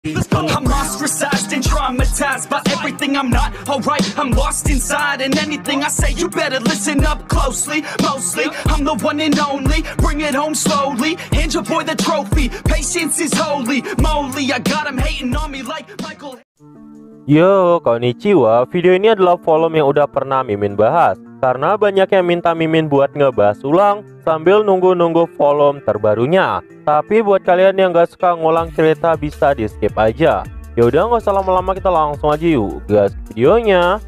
I'm ostracized and traumatized by everything I'm not alright. I'm lost inside, and anything I say you better listen up closely. Mostly, I'm the one and only. Bring it home slowly. Hand your boy the trophy. Patience is holy moly. I got him hating on me like Michael. Yo, konnichiwa. Video ini adalah volume yang udah pernah Mimin bahas. Karena banyak yang minta Mimin buat ngebahas ulang sambil nunggu-nunggu volume terbarunya. Tapi buat kalian yang gak suka ngulang cerita bisa di skip aja. Yaudah gak usah lama-lama, kita langsung aja yuk gas videonya.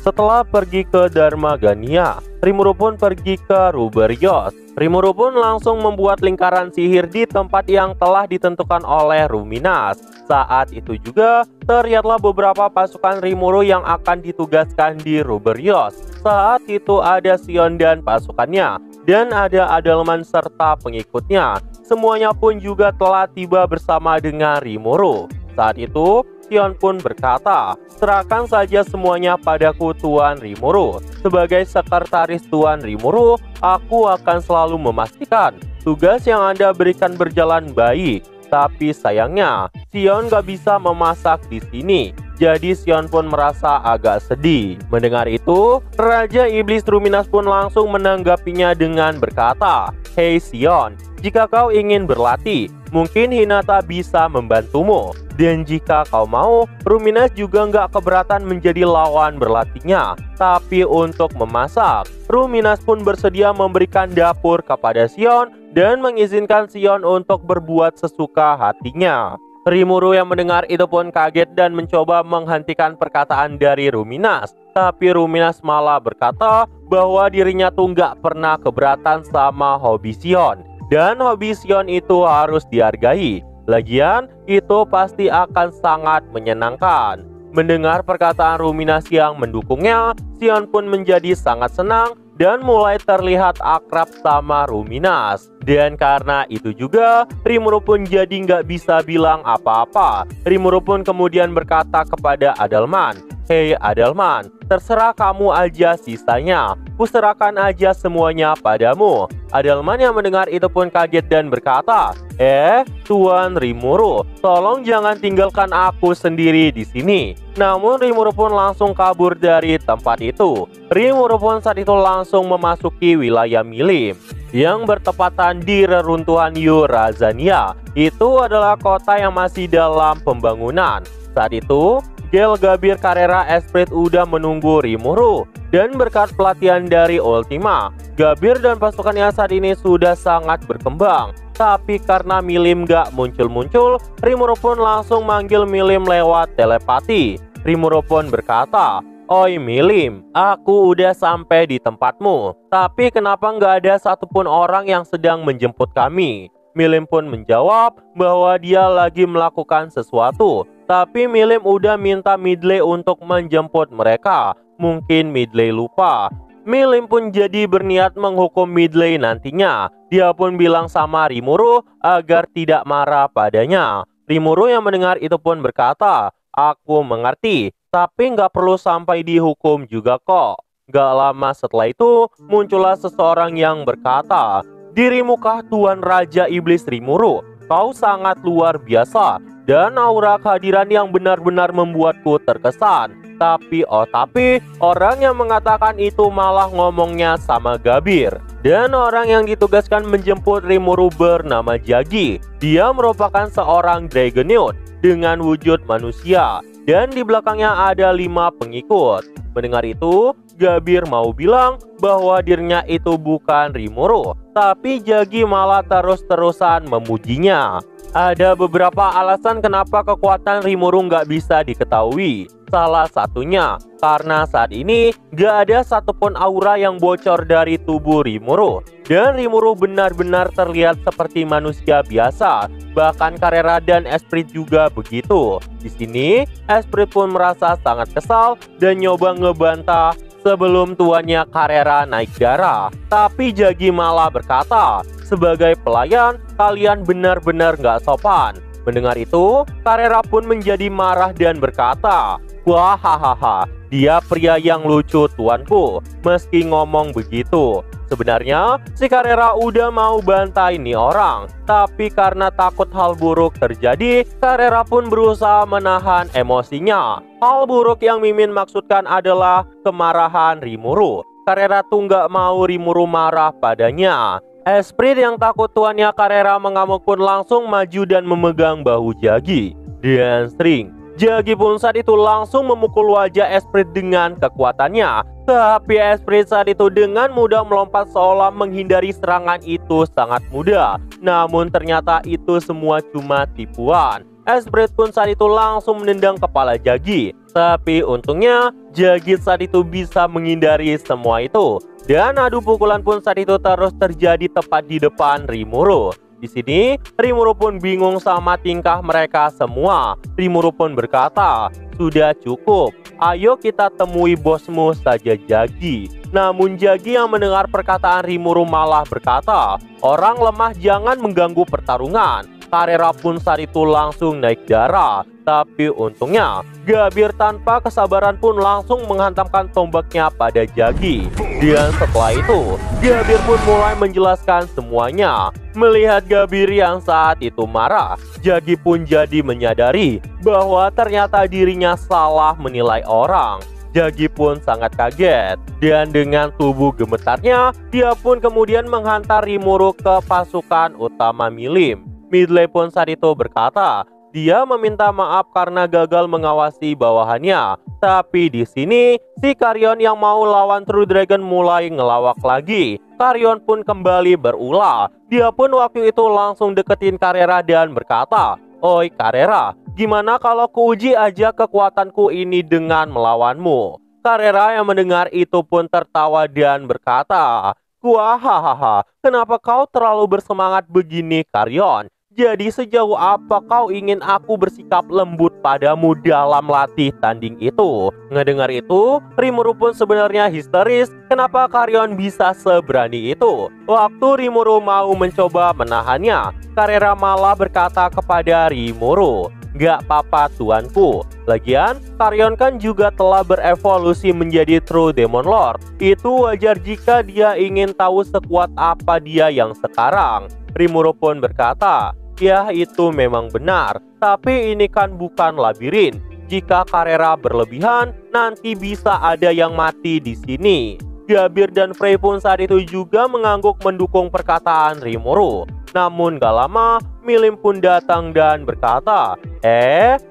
Setelah pergi ke Dharmagania, Rimuru pun pergi ke Ruberios. Rimuru pun langsung membuat lingkaran sihir di tempat yang telah ditentukan oleh Ruminas. Saat itu juga terlihatlah beberapa pasukan Rimuru yang akan ditugaskan di Ruberios. Saat itu ada Sion dan pasukannya, dan ada Adalman serta pengikutnya. Semuanya pun juga telah tiba bersama dengan Rimuru. Saat itu Sion pun berkata, "Serahkan saja semuanya padaku, Tuan Rimuru. Sebagai sekretaris Tuan Rimuru, aku akan selalu memastikan tugas yang Anda berikan berjalan baik. Tapi sayangnya, Sion gak bisa memasak di sini." Jadi Sion pun merasa agak sedih. Mendengar itu, Raja Iblis Ruminas pun langsung menanggapinya dengan berkata, "Hei Sion, jika kau ingin berlatih, mungkin Hinata bisa membantumu. Dan jika kau mau, Ruminas juga nggak keberatan menjadi lawan berlatihnya. Tapi untuk memasak, Ruminas pun bersedia memberikan dapur kepada Sion dan mengizinkan Sion untuk berbuat sesuka hatinya." Rimuru yang mendengar itu pun kaget dan mencoba menghentikan perkataan dari Ruminas. Tapi Ruminas malah berkata bahwa dirinya tuh nggak pernah keberatan sama hobi Sion. Dan hobi Sion itu harus dihargai. Lagian, itu pasti akan sangat menyenangkan. Mendengar perkataan Ruminas yang mendukungnya, Sion pun menjadi sangat senang dan mulai terlihat akrab sama Ruminas. Dan karena itu juga, Rimuru pun jadi nggak bisa bilang apa-apa. Rimuru pun kemudian berkata kepada Adalman, "Hei Adalman, terserah kamu aja sisanya. Kuserahkan aja semuanya padamu." Adalman yang mendengar itu pun kaget dan berkata, Tuan Rimuru, tolong jangan tinggalkan aku sendiri di sini." Namun Rimuru pun langsung kabur dari tempat itu. Rimuru pun saat itu langsung memasuki wilayah Milim yang bertepatan di reruntuhan Yurazania. Itu adalah kota yang masih dalam pembangunan. Saat itu Gel Gabir Carrera Esprit udah menunggu Rimuru. Dan berkat pelatihan dari Ultima, Gabir dan pasukannya saat ini sudah sangat berkembang. Tapi karena Milim gak muncul-muncul, Rimuru pun langsung manggil Milim lewat telepati. Rimuru pun berkata, "Oi Milim, aku udah sampai di tempatmu. Tapi kenapa nggak ada satupun orang yang sedang menjemput kami?" Milim pun menjawab bahwa dia lagi melakukan sesuatu. Tapi Milim udah minta Midley untuk menjemput mereka. Mungkin Midley lupa. Milim pun jadi berniat menghukum Midley nantinya. Dia pun bilang sama Rimuru agar tidak marah padanya. Rimuru yang mendengar itu pun berkata, "Aku mengerti, tapi nggak perlu sampai dihukum juga kok." Gak lama setelah itu, muncullah seseorang yang berkata, "Dirimukah Tuan Raja Iblis Rimuru? Kau sangat luar biasa, dan aura kehadiran yang benar-benar membuatku terkesan." Tapi orang yang mengatakan itu malah ngomongnya sama Gabir. Dan orang yang ditugaskan menjemput Rimuru bernama Jagi. Dia merupakan seorang Dragonoid dengan wujud manusia. Dan di belakangnya ada 5 pengikut. Mendengar itu, Gabir mau bilang bahwa dirinya itu bukan Rimuru. Tapi Jagi malah terus-terusan memujinya. Ada beberapa alasan kenapa kekuatan Rimuru nggak bisa diketahui. Salah satunya, karena saat ini gak ada satupun aura yang bocor dari tubuh Rimuru. Dan Rimuru benar-benar terlihat seperti manusia biasa. Bahkan Carrera dan Esprit juga begitu. Di sini, Esprit pun merasa sangat kesal dan nyoba ngebantah sebelum tuannya Carrera naik darah. Tapi Jagi malah berkata, "Sebagai pelayan, kalian benar-benar gak sopan. Mendengar itu, Carrera pun menjadi marah dan berkata, "Wah, hahaha, dia pria yang lucu tuanku." Meski ngomong begitu, sebenarnya si Carrera udah mau bantai nih orang. Tapi karena takut hal buruk terjadi, Carrera pun berusaha menahan emosinya. Hal buruk yang Mimin maksudkan adalah kemarahan Rimuru. Carrera tuh nggak mau Rimuru marah padanya. Esprit yang takut tuannya Carrera mengamuk pun langsung maju dan memegang bahu Jagi. Dan sering, Jagi pun saat itu langsung memukul wajah Esprit dengan kekuatannya. Tapi Esprit saat itu dengan mudah melompat seolah menghindari serangan itu sangat mudah. Namun ternyata itu semua cuma tipuan. Esprit pun saat itu langsung menendang kepala Jagi. Tapi untungnya Jagi saat itu bisa menghindari semua itu. Dan adu pukulan pun saat itu terus terjadi tepat di depan Rimuru. Di sini Rimuru pun bingung sama tingkah mereka semua. Rimuru pun berkata, "Sudah cukup, ayo kita temui bosmu saja Jagi." Namun Jagi yang mendengar perkataan Rimuru malah berkata, "Orang lemah jangan mengganggu pertarungan." Carrera pun saat itu langsung naik darah. Tapi untungnya Gabir tanpa kesabaran pun langsung menghantamkan tombaknya pada Jagi. Dan setelah itu Gabir pun mulai menjelaskan semuanya. Melihat Gabir yang saat itu marah, Jagi pun jadi menyadari bahwa ternyata dirinya salah menilai orang. Jagi pun sangat kaget, dan dengan tubuh gemetarnya, dia pun kemudian menghantar Rimuru ke pasukan utama Milim. Midley pun saat itu berkata, dia meminta maaf karena gagal mengawasi bawahannya. Tapi di sini, si Carrion yang mau lawan True Dragon mulai ngelawak lagi. Carrion pun kembali berulah. Dia pun waktu itu langsung deketin Carrera dan berkata, "Oi Carrera, gimana kalau kuuji aja kekuatanku ini dengan melawanmu?" Carrera yang mendengar itu pun tertawa dan berkata, "Wah, hahaha, kenapa kau terlalu bersemangat begini Carrion? Jadi sejauh apa kau ingin aku bersikap lembut padamu dalam latih tanding itu?" Ngedengar itu, Rimuru pun sebenarnya histeris. Kenapa Carrion bisa seberani itu? Waktu Rimuru mau mencoba menahannya, Carrera malah berkata kepada Rimuru, "Gak apa-apa tuanku. Lagian, Carrion kan juga telah berevolusi menjadi True Demon Lord. Itu wajar jika dia ingin tahu sekuat apa dia yang sekarang." Rimuru pun berkata, "Ya itu memang benar, tapi ini kan bukan labirin. Jika Carrera berlebihan, nanti bisa ada yang mati di sini." Gabir dan Frey pun saat itu juga mengangguk mendukung perkataan Rimuru. Namun gak lama, Milim pun datang dan berkata,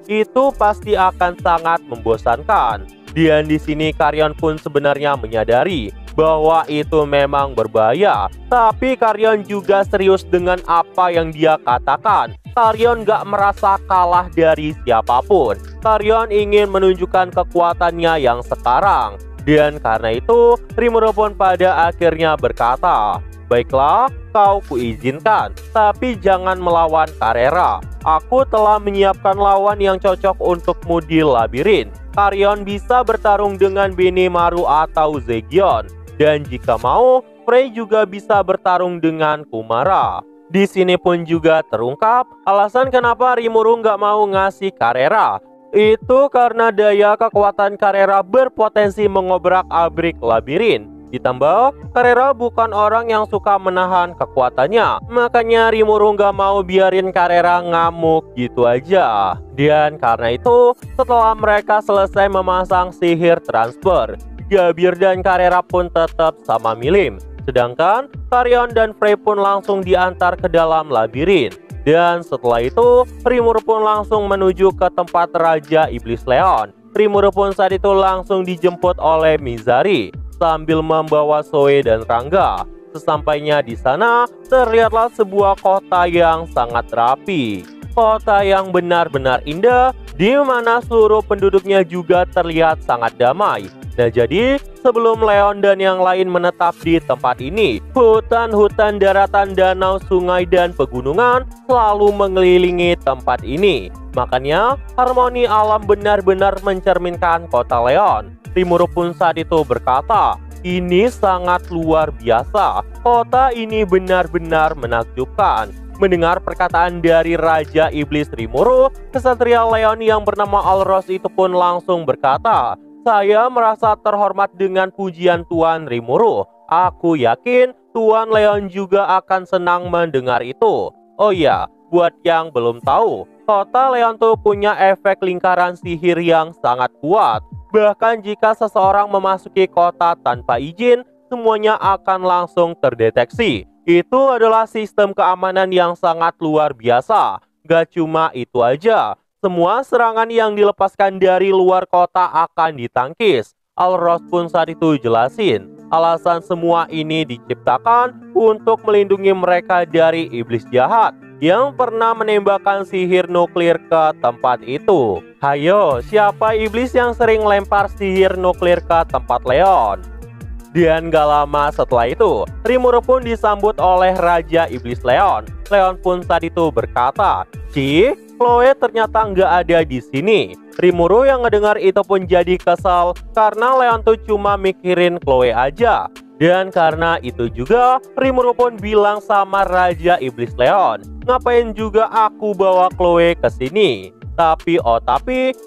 itu pasti akan sangat membosankan." Dan di sini Carrion pun sebenarnya menyadari bahwa itu memang berbahaya. Tapi Carrion juga serius dengan apa yang dia katakan. Carrion gak merasa kalah dari siapapun. Carrion ingin menunjukkan kekuatannya yang sekarang. Dan karena itu, Rimuru pun pada akhirnya berkata, "Baiklah, kau kuizinkan, tapi jangan melawan Carrera. Aku telah menyiapkan lawan yang cocok untukmu di labirin. Carrion bisa bertarung dengan Benimaru atau Zegion. Dan jika mau, Frey juga bisa bertarung dengan Kumara." Di sini pun juga terungkap alasan kenapa Rimuru nggak mau ngasih Carrera. Itu karena daya kekuatan Carrera berpotensi mengobrak-abrik labirin. Ditambah, Carrera bukan orang yang suka menahan kekuatannya. Makanya Rimuru nggak mau biarin Carrera ngamuk gitu aja. Dan karena itu, setelah mereka selesai memasang sihir transfer, Gabir dan Carrera pun tetap sama Milim. Sedangkan Carrion dan Frey pun langsung diantar ke dalam labirin. Dan setelah itu, Rimuru pun langsung menuju ke tempat Raja Iblis Leon. Rimuru pun saat itu langsung dijemput oleh Mizari sambil membawa Zoe dan Rangga. Sesampainya di sana, terlihatlah sebuah kota yang sangat rapi. Kota yang benar-benar indah, di mana seluruh penduduknya juga terlihat sangat damai. Nah jadi, sebelum Leon dan yang lain menetap di tempat ini, hutan-hutan, daratan, danau, sungai, dan pegunungan selalu mengelilingi tempat ini. Makanya, harmoni alam benar-benar mencerminkan kota Leon. Rimuru pun saat itu berkata, "Ini sangat luar biasa. Kota ini benar-benar menakjubkan. Mendengar perkataan dari Raja Iblis Rimuru, kesatria Leon yang bernama Alros itu pun langsung berkata, "Saya merasa terhormat dengan pujian Tuan Rimuru. Aku yakin Tuan Leon juga akan senang mendengar itu. Oh iya, buat yang belum tahu, kota Leon tuh punya efek lingkaran sihir yang sangat kuat. Bahkan jika seseorang memasuki kota tanpa izin, semuanya akan langsung terdeteksi. Itu adalah sistem keamanan yang sangat luar biasa. Gak cuma itu aja, semua serangan yang dilepaskan dari luar kota akan ditangkis." Alros pun saat itu jelasin, alasan semua ini diciptakan untuk melindungi mereka dari iblis jahat yang pernah menembakkan sihir nuklir ke tempat itu. Hayo, siapa iblis yang sering lempar sihir nuklir ke tempat Leon? Dan gak lama setelah itu, Rimuru pun disambut oleh Raja Iblis Leon. Leon pun saat itu berkata, "Ci, Chloe ternyata nggak ada di sini." Rimuru yang ngedengar itu pun jadi kesal karena Leon tuh cuma mikirin Chloe aja. Dan karena itu juga, Rimuru pun bilang sama Raja Iblis Leon, "Ngapain juga aku bawa Chloe ke sini?" Tapi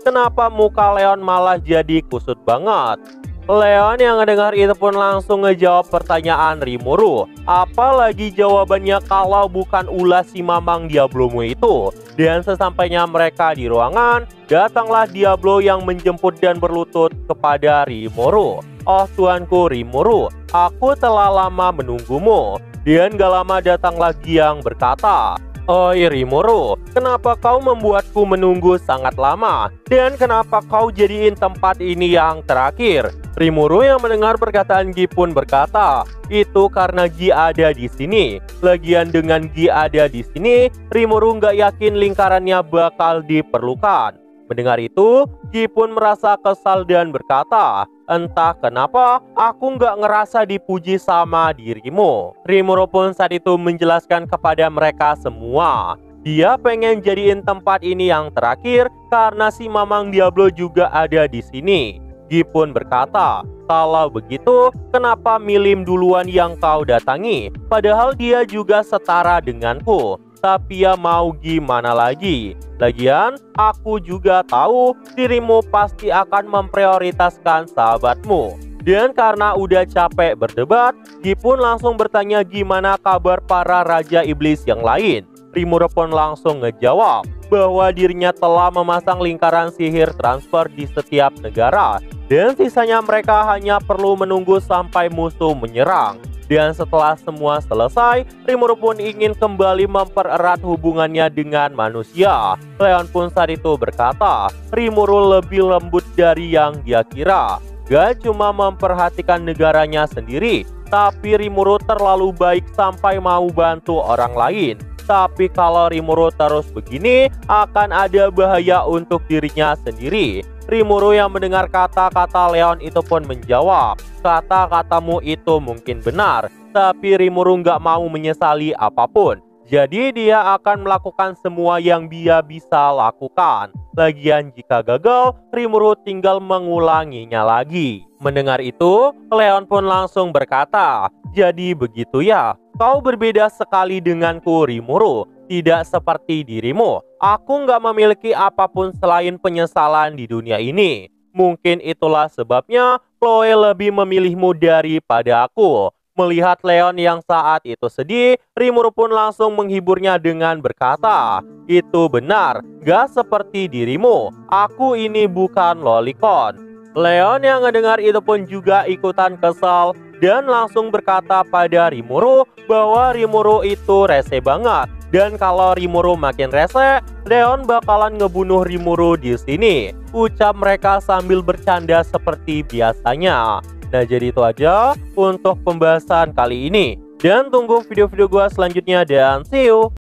kenapa muka Leon malah jadi kusut banget? Leon yang ngedengar itu pun langsung ngejawab pertanyaan Rimuru. Apalagi jawabannya kalau bukan ulah si Mamang Diablomu itu. Dan sesampainya mereka di ruangan, datanglah Diablo yang menjemput dan berlutut kepada Rimuru. "Oh tuanku Rimuru, aku telah lama menunggumu." Dan gak lama datang lagi yang berkata, "Oi Rimuru, kenapa kau membuatku menunggu sangat lama? Dan kenapa kau jadiin tempat ini yang terakhir?" Rimuru yang mendengar perkataan Gi pun berkata, "Itu karena Gi ada di sini. Lagian dengan Gi ada di sini, Rimuru nggak yakin lingkarannya bakal diperlukan." Mendengar itu, Gi pun merasa kesal dan berkata, "Entah kenapa, aku nggak ngerasa dipuji sama dirimu." Rimuru pun saat itu menjelaskan kepada mereka semua, dia pengen jadiin tempat ini yang terakhir karena si Mamang Diablo juga ada di sini. Gi pun berkata, "Kalau begitu, kenapa Milim duluan yang kau datangi? Padahal dia juga setara denganku." Tapi ya mau gimana lagi? Lagian, aku juga tahu dirimu pasti akan memprioritaskan sahabatmu. Dan karena udah capek berdebat, Gi pun langsung bertanya gimana kabar para Raja Iblis yang lain. Rimuru pun langsung ngejawab bahwa dirinya telah memasang lingkaran sihir transfer di setiap negara. Dan sisanya mereka hanya perlu menunggu sampai musuh menyerang. Dan setelah semua selesai, Rimuru pun ingin kembali mempererat hubungannya dengan manusia. Leon pun saat itu berkata, Rimuru lebih lembut dari yang dia kira. Gak cuma memperhatikan negaranya sendiri, tapi Rimuru terlalu baik sampai mau bantu orang lain. Tapi kalau Rimuru terus begini, akan ada bahaya untuk dirinya sendiri. Rimuru yang mendengar kata-kata Leon itu pun menjawab, "Kata-katamu itu mungkin benar, tapi Rimuru nggak mau menyesali apapun. Jadi dia akan melakukan semua yang dia bisa lakukan. Lagian jika gagal, Rimuru tinggal mengulanginya lagi." Mendengar itu, Leon pun langsung berkata, "Jadi begitu ya, kau berbeda sekali denganku Rimuru. Tidak seperti dirimu, aku nggak memiliki apapun selain penyesalan di dunia ini. Mungkin itulah sebabnya Chloe lebih memilihmu daripada aku." Melihat Leon yang saat itu sedih, Rimuru pun langsung menghiburnya dengan berkata, "Itu benar, gak seperti dirimu. Aku ini bukan lolicon." Leon yang mendengar itu pun juga ikutan kesal dan langsung berkata pada Rimuru bahwa Rimuru itu rese banget. Dan kalau Rimuru makin rese, Leon bakalan ngebunuh Rimuru di sini. Ucap mereka sambil bercanda seperti biasanya. Nah jadi itu aja untuk pembahasan kali ini. Dan tunggu video-video gue selanjutnya dan see you!